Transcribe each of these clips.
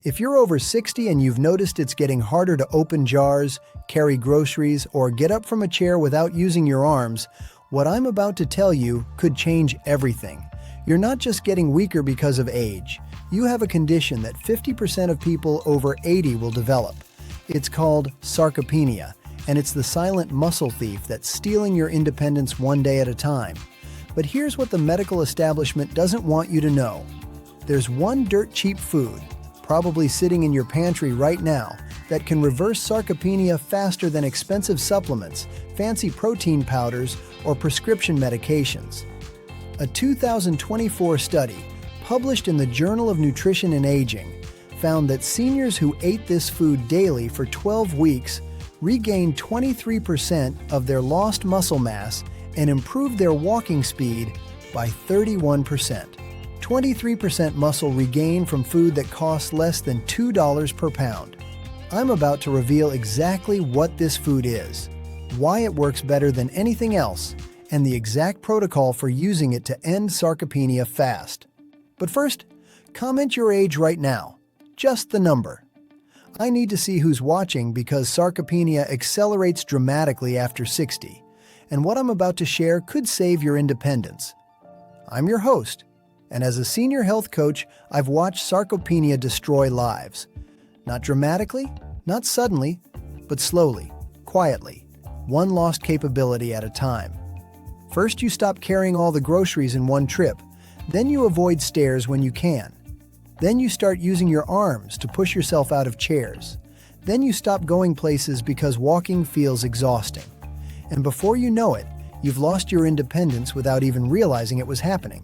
If you're over 60 and you've noticed it's getting harder to open jars, carry groceries, or get up from a chair without using your arms, what I'm about to tell you could change everything. You're not just getting weaker because of age. You have a condition that 50% of people over 80 will develop. It's called sarcopenia, and it's the silent muscle thief that's stealing your independence one day at a time. But here's what the medical establishment doesn't want you to know. There's one dirt-cheap food, probably sitting in your pantry right now, that can reverse sarcopenia faster than expensive supplements, fancy protein powders, or prescription medications. A 2024 study, published in the Journal of Nutrition and Aging, found that seniors who ate this food daily for 12 weeks regained 23% of their lost muscle mass and improved their walking speed by 31%. 23% muscle regained from food that costs less than $2 per pound. I'm about to reveal exactly what this food is, why it works better than anything else, and the exact protocol for using it to end sarcopenia fast. But first, comment your age right now, just the number. I need to see who's watching because sarcopenia accelerates dramatically after 60, and what I'm about to share could save your independence. I'm your host, and as a senior health coach, I've watched sarcopenia destroy lives. Not dramatically, not suddenly, but slowly, quietly, one lost capability at a time. First, you stop carrying all the groceries in one trip. Then you avoid stairs when you can. Then you start using your arms to push yourself out of chairs. Then you stop going places because walking feels exhausting. And before you know it, you've lost your independence without even realizing it was happening.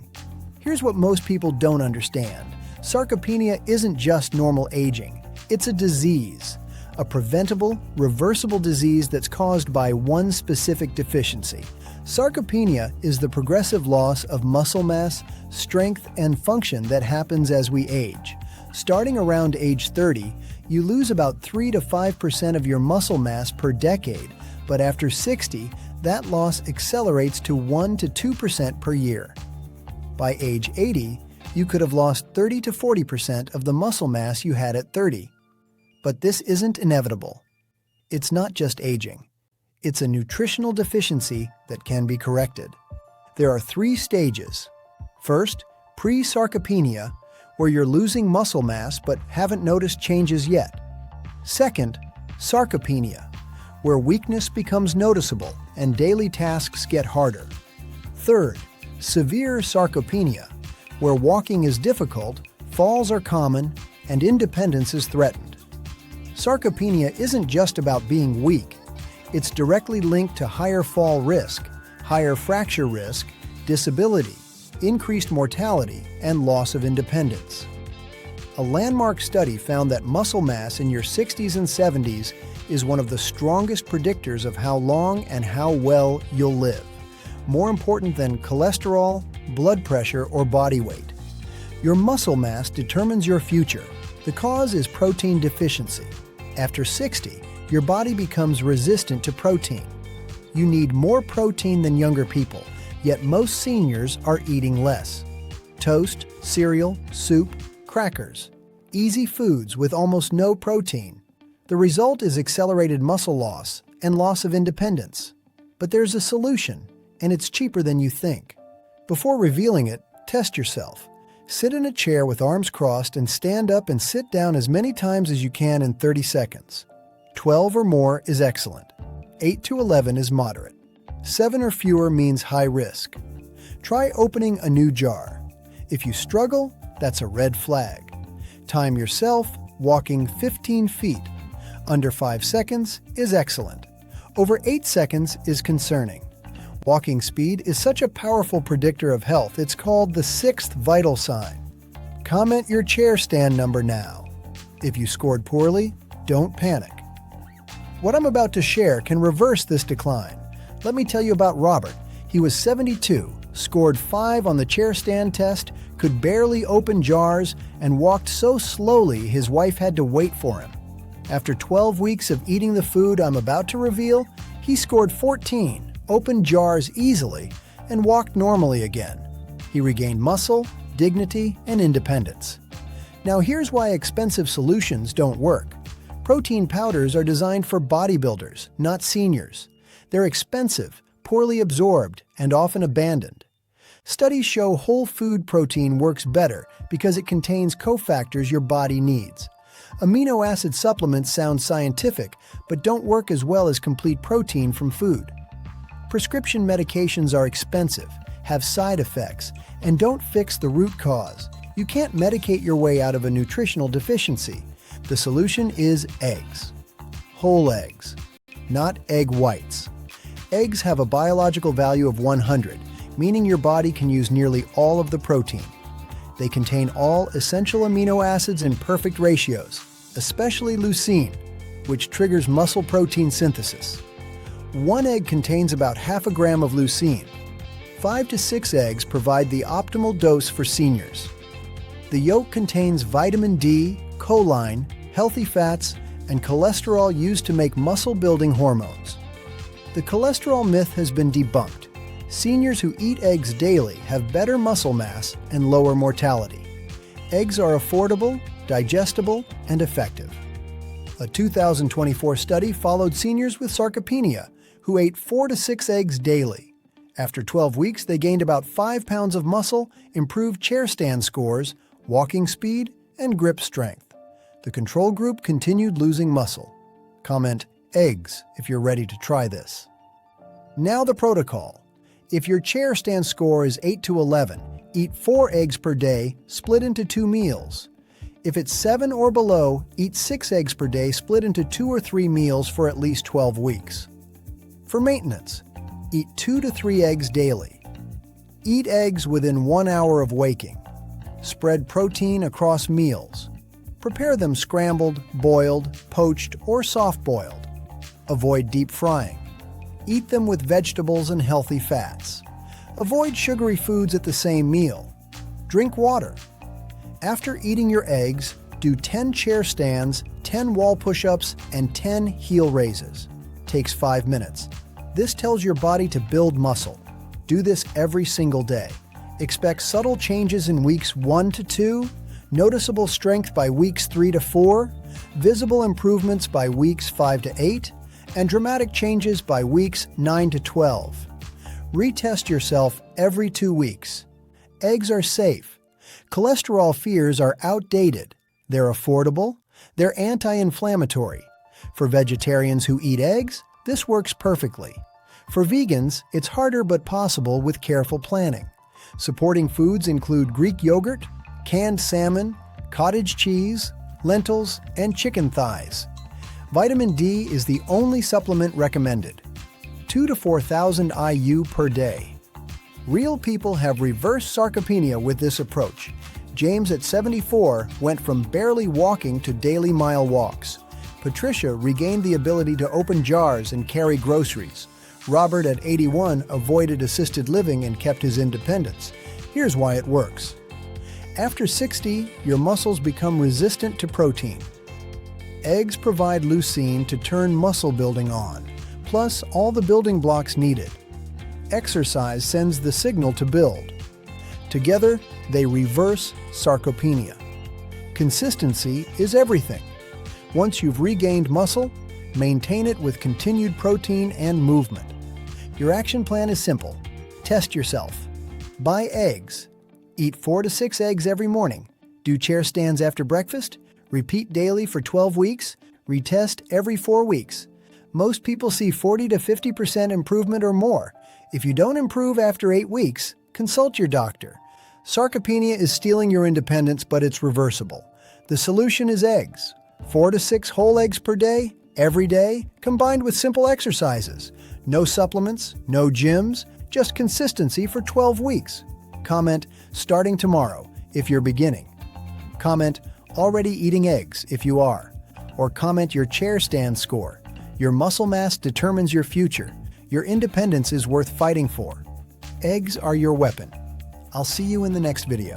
Here's what most people don't understand. Sarcopenia isn't just normal aging. It's a disease, a preventable, reversible disease that's caused by one specific deficiency. Sarcopenia is the progressive loss of muscle mass, strength, and function that happens as we age. Starting around age 30, you lose about 3 to 5% of your muscle mass per decade, but after 60, that loss accelerates to 1 to 2% per year. By age 80, you could have lost 30 to 40% of the muscle mass you had at 30. But this isn't inevitable. It's not just aging. It's a nutritional deficiency that can be corrected. There are 3 stages. First, pre-sarcopenia, where you're losing muscle mass but haven't noticed changes yet. Second, sarcopenia, where weakness becomes noticeable and daily tasks get harder. Third, severe sarcopenia, where walking is difficult, falls are common, and independence is threatened. Sarcopenia isn't just about being weak. It's directly linked to higher fall risk, higher fracture risk, disability, increased mortality, and loss of independence. A landmark study found that muscle mass in your 60s and 70s is one of the strongest predictors of how long and how well you'll live, more important than cholesterol, blood pressure, or body weight. Your muscle mass determines your future. The cause is protein deficiency. After 60, your body becomes resistant to protein. You need more protein than younger people, yet most seniors are eating less. Toast, cereal, soup, crackers. Easy foods with almost no protein. The result is accelerated muscle loss and loss of independence. But there's a solution, and it's cheaper than you think. Before revealing it, test yourself. Sit in a chair with arms crossed and stand up and sit down as many times as you can in 30 seconds. 12 or more is excellent. 8 to 11 is moderate. 7 or fewer means high risk. Try opening a new jar. If you struggle, that's a red flag. Time yourself, walking 15 feet. Under 5 seconds is excellent. Over 8 seconds is concerning. Walking speed is such a powerful predictor of health, it's called the 6th vital sign. Comment your chair stand number now. If you scored poorly, don't panic. What I'm about to share can reverse this decline. Let me tell you about Robert. He was 72, scored 5 on the chair stand test, could barely open jars, and walked so slowly his wife had to wait for him. After 12 weeks of eating the food I'm about to reveal, he scored 14, opened jars easily, and walked normally again. He regained muscle, dignity, and independence. Now here's why expensive solutions don't work. Protein powders are designed for bodybuilders, not seniors. They're expensive, poorly absorbed, and often abandoned. Studies show whole food protein works better because it contains cofactors your body needs. Amino acid supplements sound scientific, but don't work as well as complete protein from food. Prescription medications are expensive, have side effects, and don't fix the root cause. You can't medicate your way out of a nutritional deficiency. The solution is eggs. Whole eggs, not egg whites. Eggs have a biological value of 100, meaning your body can use nearly all of the protein. They contain all essential amino acids in perfect ratios, especially leucine, which triggers muscle protein synthesis. One egg contains about half a gram of leucine. 5 to 6 eggs provide the optimal dose for seniors. The yolk contains vitamin D, choline, healthy fats, and cholesterol used to make muscle-building hormones. The cholesterol myth has been debunked. Seniors who eat eggs daily have better muscle mass and lower mortality. Eggs are affordable, digestible, and effective. A 2024 study followed seniors with sarcopenia who ate 4 to 6 eggs daily. After 12 weeks, they gained about 5 pounds of muscle, improved chair stand scores, walking speed, and grip strength. The control group continued losing muscle. Comment eggs if you're ready to try this. Now the protocol. If your chair stand score is 8 to 11, eat 4 eggs per day, split into 2 meals. If it's 7 or below, eat 6 eggs per day, split into 2 or 3 meals for at least 12 weeks. For maintenance, eat 2 to 3 eggs daily. Eat eggs within 1 hour of waking. Spread protein across meals. Prepare them scrambled, boiled, poached, or soft-boiled. Avoid deep frying. Eat them with vegetables and healthy fats. Avoid sugary foods at the same meal. Drink water. After eating your eggs, do 10 chair stands, 10 wall push-ups, and 10 heel raises. Takes 5 minutes. This tells your body to build muscle. Do this every single day. Expect subtle changes in weeks 1 to 2, noticeable strength by weeks 3 to 4, visible improvements by weeks 5 to 8, and dramatic changes by weeks 9 to 12. Retest yourself every 2 weeks. Eggs are safe. Cholesterol fears are outdated. They're affordable. They're anti-inflammatory. For vegetarians who eat eggs, this works perfectly. For vegans, it's harder but possible with careful planning. Supporting foods include Greek yogurt, canned salmon, cottage cheese, lentils, and chicken thighs. Vitamin D is the only supplement recommended. 2 to 4,000 IU per day. Real people have reversed sarcopenia with this approach. James at 74 went from barely walking to daily mile walks. Patricia regained the ability to open jars and carry groceries. Robert at 81 avoided assisted living and kept his independence. Here's why it works. After 60, your muscles become resistant to protein. Eggs provide leucine to turn muscle building on, plus all the building blocks needed. Exercise sends the signal to build. Together, they reverse sarcopenia. Consistency is everything. Once you've regained muscle, maintain it with continued protein and movement. Your action plan is simple. Test yourself. Buy eggs. Eat 4 to 6 eggs every morning. Do chair stands after breakfast. Repeat daily for 12 weeks. Retest every 4 weeks. Most people see 40 to 50% improvement or more. If you don't improve after 8 weeks, consult your doctor. Sarcopenia is stealing your independence, but it's reversible. The solution is eggs. 4 to 6 whole eggs per day, every day, combined with simple exercises. No supplements, no gyms, just consistency for 12 weeks. Comment, starting tomorrow, if you're beginning. Comment, already eating eggs, if you are. Or comment your chair stand score. Your muscle mass determines your future. Your independence is worth fighting for. Eggs are your weapon. I'll see you in the next video.